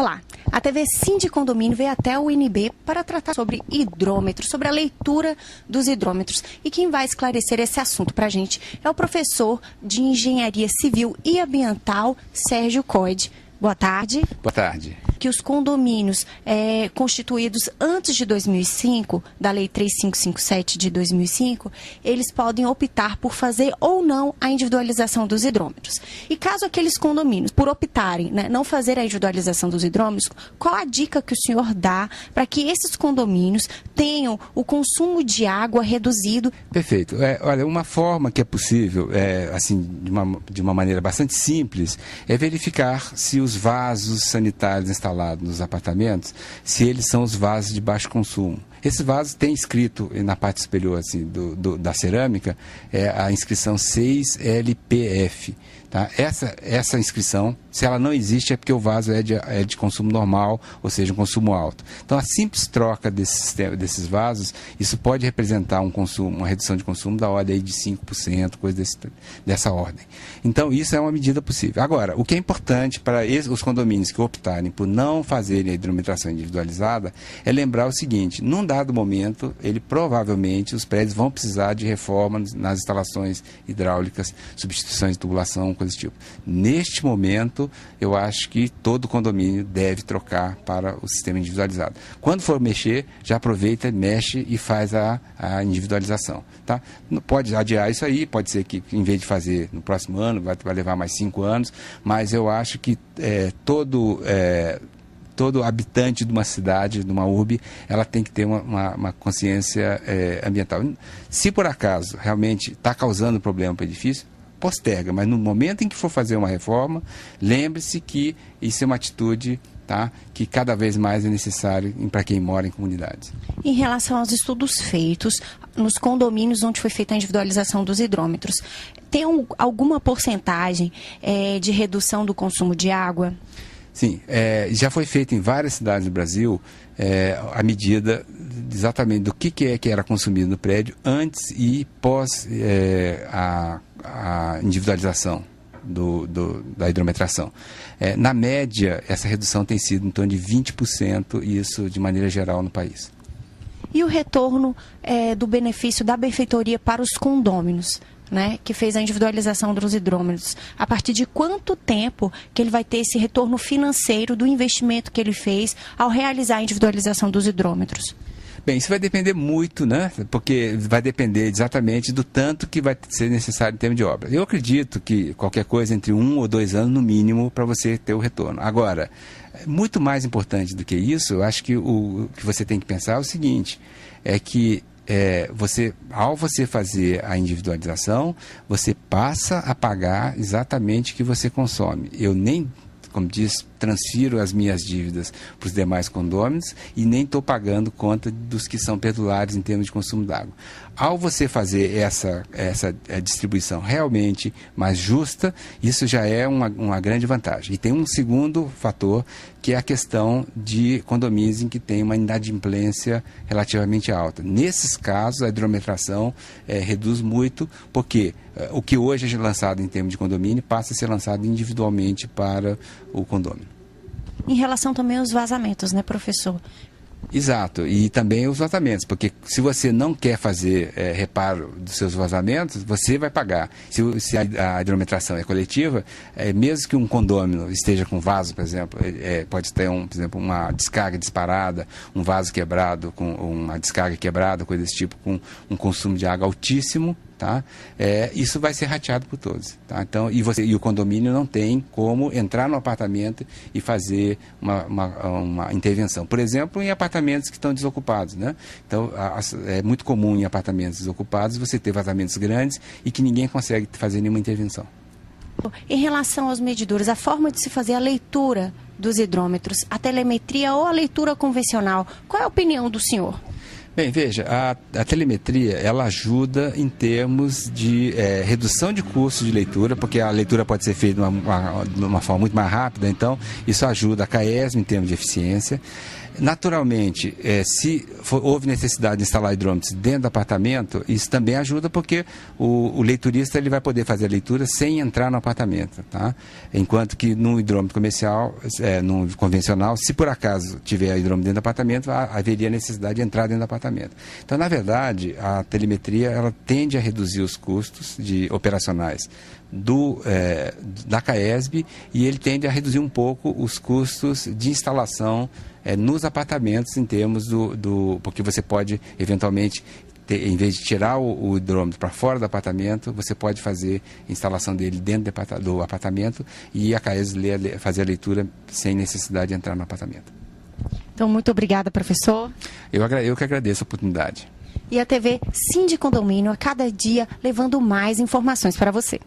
Olá, a TV Sim de Condomínio veio até o INB para tratar sobre hidrômetros, sobre a leitura dos hidrômetros. E quem vai esclarecer esse assunto para a gente é o professor de Engenharia Civil e Ambiental, Sérgio Coide. Boa tarde. Boa tarde. Que os condomínios constituídos antes de 2005, da Lei 3557 de 2005, eles podem optar por fazer ou não a individualização dos hidrômetros. E caso aqueles condomínios, por optarem, não fazer a individualização dos hidrômetros, qual a dica que o senhor dá para que esses condomínios tenham o consumo de água reduzido? Perfeito. Olha, uma forma que é possível, assim, de uma maneira bastante simples, é verificar se os vasos sanitários instalados nos apartamentos, se eles são os vasos de baixo consumo. Esse vaso tem escrito na parte superior assim, da cerâmica, a inscrição 6LPF. Tá? Essa inscrição, se ela não existe, é porque o vaso é de consumo normal, ou seja, um consumo alto. Então, a simples troca desses vasos, isso pode representar uma redução de consumo da ordem aí de 5%, coisa dessa ordem. Então, isso é uma medida possível. Agora, o que é importante para os condomínios que optarem por não fazerem a hidrometração individualizada, é lembrar o seguinte: num dado momento, provavelmente, os prédios vão precisar de reforma nas instalações hidráulicas, substituições de tubulação, coisa desse tipo. Neste momento, eu acho que todo condomínio deve trocar para o sistema individualizado. Quando for mexer, já aproveita, mexe e faz a individualização. Tá? Pode adiar isso aí, pode ser que em vez de fazer no próximo ano, vai levar mais 5 anos, mas eu acho que todo habitante de uma cidade, de uma urbe, ela tem que ter uma consciência ambiental. Se por acaso realmente está causando problema para o edifício, posterga, mas no momento em que for fazer uma reforma, lembre-se que isso é uma atitude, tá, que cada vez mais é necessário para quem mora em comunidades. Em relação aos estudos feitos nos condomínios onde foi feita a individualização dos hidrômetros, tem alguma porcentagem de redução do consumo de água? Sim, já foi feito em várias cidades do Brasil a medida exatamente do que era consumido no prédio antes e pós a individualização da hidrometração. Na média, essa redução tem sido em torno de 20%, e isso de maneira geral no país. E o retorno do benefício da benfeitoria para os condôminos, que fez a individualização dos hidrômetros? A partir de quanto tempo que ele vai ter esse retorno financeiro do investimento que ele fez ao realizar a individualização dos hidrômetros? Bem, isso vai depender muito, porque vai depender exatamente do tanto que vai ser necessário em termos de obra. Eu acredito que qualquer coisa entre 1 ou 2 anos, no mínimo, para você ter o retorno. Agora, muito mais importante do que isso, eu acho que o que você tem que pensar é o seguinte, é que ao você fazer a individualização, você passa a pagar exatamente o que você consome. Eu nem, como diz, transfiro as minhas dívidas para os demais condôminos e nem estou pagando conta dos que são pendulares em termos de consumo d'água. Ao você fazer essa distribuição realmente mais justa, isso já é uma grande vantagem. E tem um segundo fator, que é a questão de condomínios em que tem uma inadimplência relativamente alta. Nesses casos, a hidrometração reduz muito, porque o que hoje é lançado em termos de condomínio passa a ser lançado individualmente para o condomínio. Em relação também aos vazamentos, professor? Exato, e também os vazamentos, porque se você não quer fazer reparo dos seus vazamentos, você vai pagar. Se a hidrometração é coletiva, mesmo que um condômino esteja com vaso, por exemplo, pode ter, por exemplo, uma descarga disparada, um vaso quebrado, com uma descarga quebrada, coisa desse tipo, com um consumo de água altíssimo, tá? Isso vai ser rateado por todos. Tá? Então, e o condomínio não tem como entrar no apartamento e fazer uma intervenção. Por exemplo, em apartamentos que estão desocupados. Então, é muito comum em apartamentos desocupados você ter vazamentos grandes e que ninguém consegue fazer nenhuma intervenção. Em relação aos medidores, a forma de se fazer a leitura dos hidrômetros, a telemetria ou a leitura convencional, qual é a opinião do senhor? Bem, veja, a telemetria, ela ajuda em termos de redução de custo de leitura, porque a leitura pode ser feita de uma forma muito mais rápida, então isso ajuda a CAESB em termos de eficiência. Naturalmente, se houve necessidade de instalar hidrômetros dentro do apartamento, isso também ajuda porque o leiturista ele vai poder fazer a leitura sem entrar no apartamento, tá? Enquanto que no hidrômetro comercial, no convencional, se por acaso tiver hidrômetro dentro do apartamento, haveria necessidade de entrar dentro do apartamento. Então, na verdade, a telemetria ela tende a reduzir os custos operacionais da CAESB e ele tende a reduzir um pouco os custos de instalação nos apartamentos em termos porque você pode eventualmente em vez de tirar o hidrômetro para fora do apartamento, você pode fazer a instalação dele dentro do apartamento e a CAESB fazer a leitura sem necessidade de entrar no apartamento. Então, muito obrigada, professor. Eu que agradeço a oportunidade. E a TV Sim de Condomínio a cada dia levando mais informações para você.